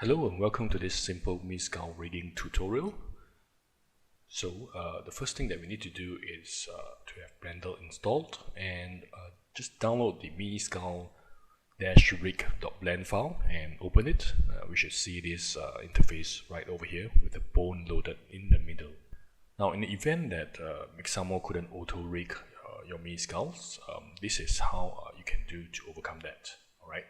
Hello and welcome to this simple MeSkullz reading tutorial. So the first thing that we need to do is to have Blender installed and just download the MeSkullz-rig.blend file and open it. We should see this interface right over here with the bone loaded in the middle. Now in the event that Mixamo couldn't auto-rig your MeSkullz, this is how you can do to overcome that. Alright.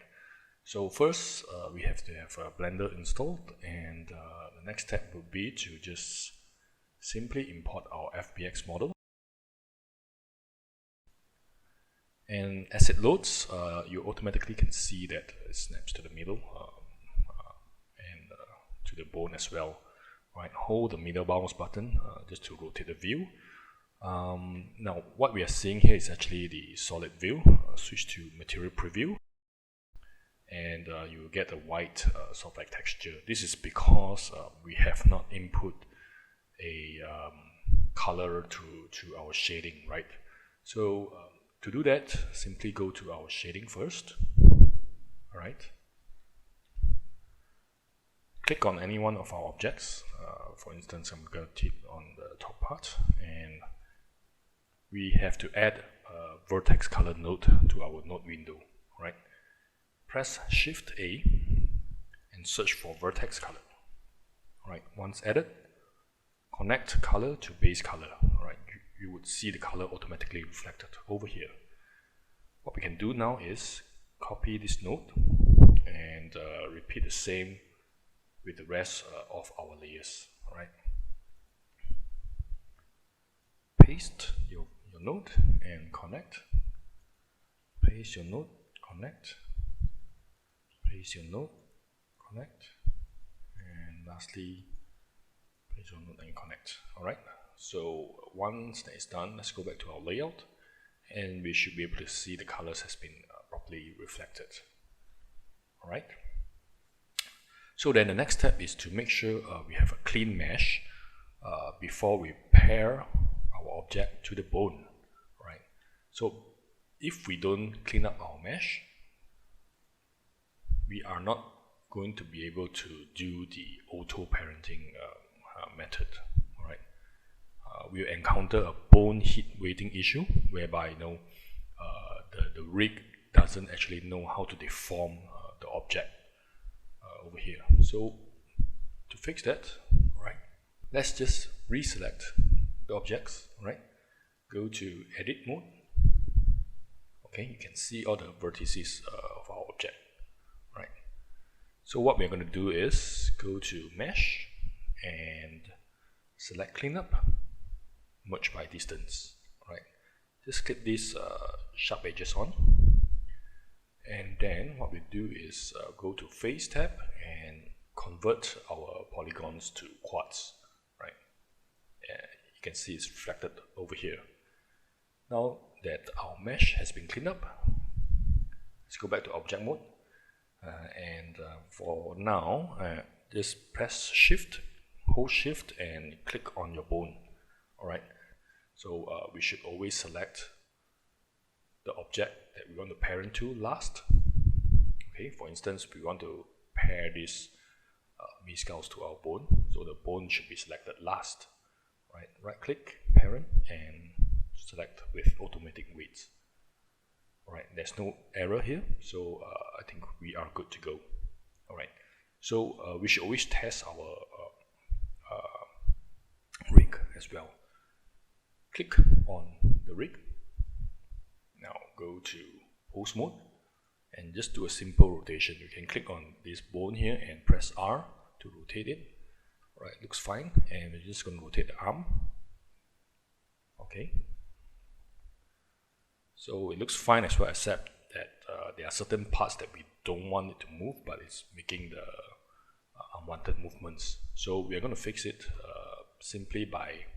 So first, we have to have Blender installed, and the next step would be to just simply import our FBX model. And as it loads, you automatically can see that it snaps to the middle and to the bone as well. Right, hold the middle mouse button just to rotate the view. Now, what we are seeing here is actually the solid view. Switch to Material Preview. And you will get a white sort of like texture. This is because we have not input a color to our shading, right? So to do that, simply go to our shading first. Alright. Click on any one of our objects. For instance, I'm going to click on the top part, and we have to add a vertex color node to our node window, right? Press Shift A and search for vertex color. Alright, once added, connect color to base color. Alright, you would see the color automatically reflected over here. What we can do now is copy this node and repeat the same with the rest of our layers. Alright, paste your node and connect. Paste your node, connect. Paste your node, connect, and lastly paste your node and connect. Alright, so once that is done, let's go back to our layout and we should be able to see the colors has been properly reflected. Alright, so then the next step is to make sure we have a clean mesh before we pair our object to the bone. Right, so if we don't clean up our mesh, we are not going to be able to do the auto parenting method. Right, we'll encounter a bone heat weighting issue whereby the rig doesn't actually know how to deform the object over here. So to fix that, right, let's just reselect the objects. Right, go to Edit mode. Okay, you can see all the vertices of our object. Right, so what we're going to do is go to Mesh and select Cleanup, Merge by Distance. Right, just click these sharp edges on, and then what we do is go to Face tab and convert our polygons to quads. Right, you can see it's reflected over here. Now that our mesh has been cleaned up, let's go back to Object mode. For now, just press Shift, hold Shift and click on your bone. Alright, so we should always select the object that we want to parent to last. Okay, for instance, we want to pair this MeSkullz to our bone, so the bone should be selected last. Right click, parent, and select with automatic weights. Alright, there's no error here, so I think we are good to go. Alright, so we should always test our rig as well. Click on the rig. Now go to Pose mode and just do a simple rotation. You can click on this bone here and press R to rotate it. Alright, looks fine, and we're just going to rotate the arm. Okay. So it looks fine as well, except that there are certain parts that we don't want it to move, but it's making the unwanted movements. So we are going to fix it simply by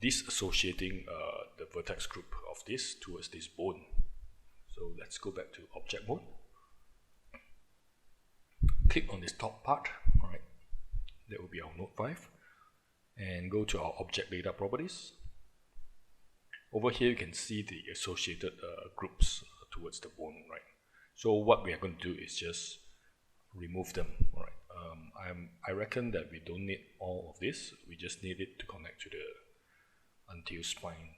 disassociating the vertex group of this towards this bone. So let's go back to Object mode. Click on this top part. Alright, that will be our node 5, and go to our Object Data Properties. Over here you can see the associated groups towards the bone, right? So what we are going to do is just remove them. All right. I reckon that we don't need all of this. We just need it to connect to the until spine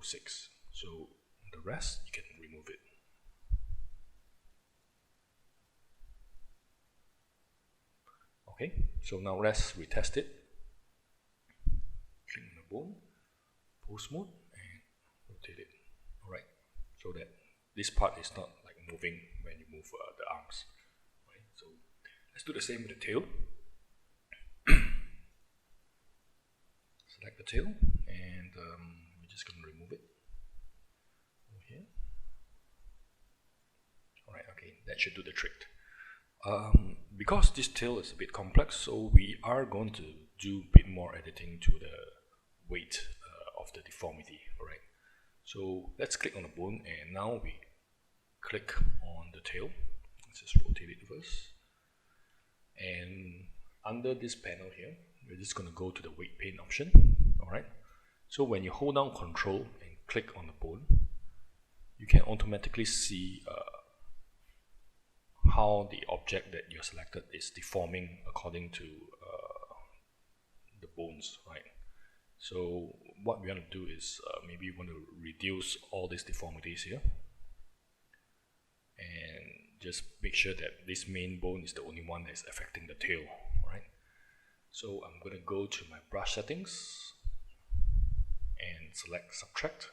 06. So the rest you can remove it. Okay, so now let's retest it. Click on the bone, pose mode, and rotate it. Alright, so that this part is not like moving when you move the arms. Right, so let's do the same with the tail. Select the tail, and we're just going to remove it over here. Alright, okay, that should do the trick. Because this tail is a bit complex, so we are going to do a bit more editing to the weight of the deformity. Alright, so let's click on the bone, and now we click on the tail. Let's just rotate it first, and under this panel here, we're just going to go to the weight pane option. Alright, so when you hold down Control and click on the bone, you can automatically see how the object that you selected is deforming according to the bones, right? So what we want to do is maybe we want to reduce all these deformities here, and just make sure that this main bone is the only one that's affecting the tail, right? So I'm going to go to my brush settings and select subtract.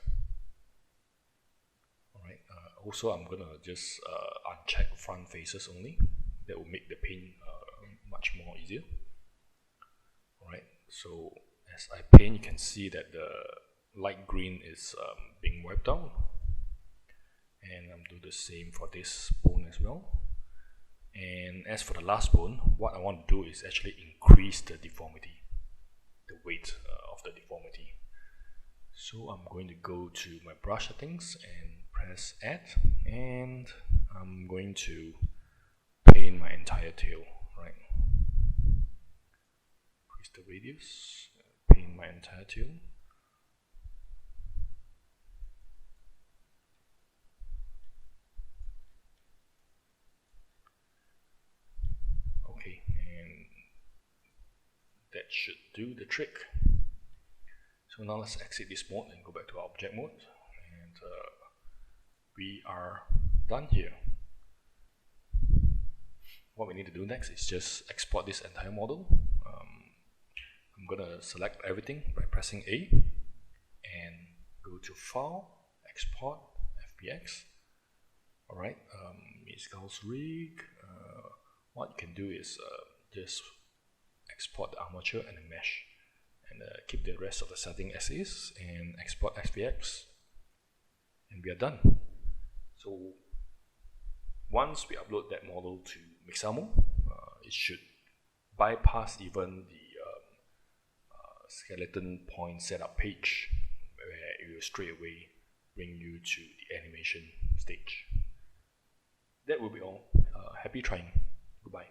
Alright, also I'm going to just uncheck front faces only. That will make the paint much more easier. Alright, so as I paint, you can see that the light green is being wiped out, and I'm doing the same for this bone as well. And as for the last bone, what I want to do is actually increase the deformity, the weight of the deformity. So I'm going to go to my brush settings and press add, and I'm going to paint my entire tail, right? Increase the radius, paint my entire tail. Okay, and that should do the trick. So now let's exit this mode and go back to our object mode, and we are done here. What we need to do next is just export this entire model. I'm gonna select everything by pressing A and go to File, Export, FBX. Alright, MeSkullz rig. What you can do is just export the armature and the mesh, and keep the rest of the setting as is, and export FBX, and we are done. So once we upload that model to Mixamo, it should bypass even the skeleton point setup page, where it will straight away bring you to the animation stage. That will be all. Happy trying. Goodbye.